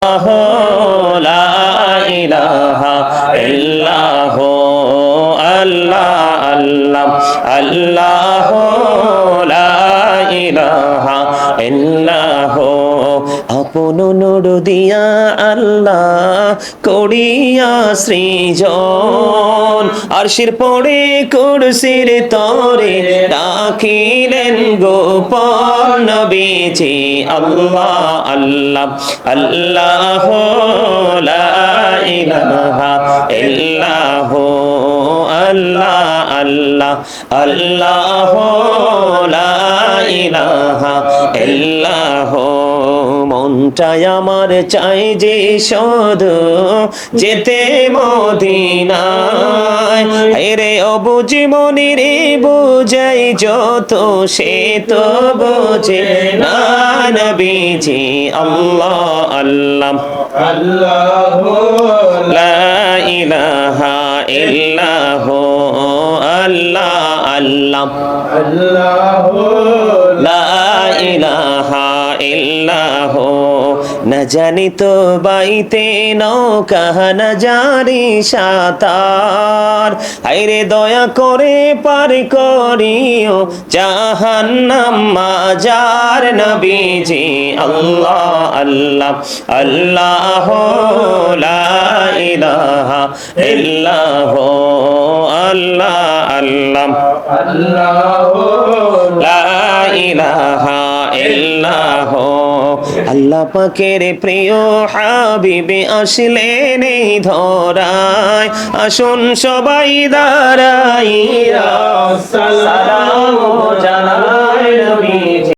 লা ইলাহা ইল্লাহু আল্লাহ আল্লাহ আল্লাহু লা ইলাহা ইল্লাহু আপন নূর দিয়া আল্লাহ করিয়া সৃজন আরশির পড়ে কুরসির তরে রাখিলেন গোপন নবীজি আল্লাহ আল্লাহ আল্লাহ লা ইলাহা ইল্লাহু আল্লাহ আল্লাহ আল্লাহ লা ইলাহা ইল্লাহু মনটাই আমার চাই যে শুধু যেতে মদিনায় রে অবুঝ মনির বুঝাই যত সে তো বোঝে না নবীজি আল্লাহ আল্লাহ আল্লাহু লা ইলাহা ইল্লাহু আল্লাহ আল্লাহ আল্লাহু লা ইলাহা ইল্লাহু না জানি তো বাইতে নৌকা না জানি সাঁতার হায়রে দয়া করে পার করিও জাহান্নাম মাজার নবীজি আল্লাহ আল্লাহ আল্লাহ লা ইলাহা ইল্লাহু আল্লাহ আল্লাহ আল্লাহু লা ইলাহা ইল্লাহু আল্লাহ পাকের প্রিয় হাবিবে আসলেন এই ধরায় আসুন সবাই দাঁড়াইয়া সালাম জানাই নবীজি।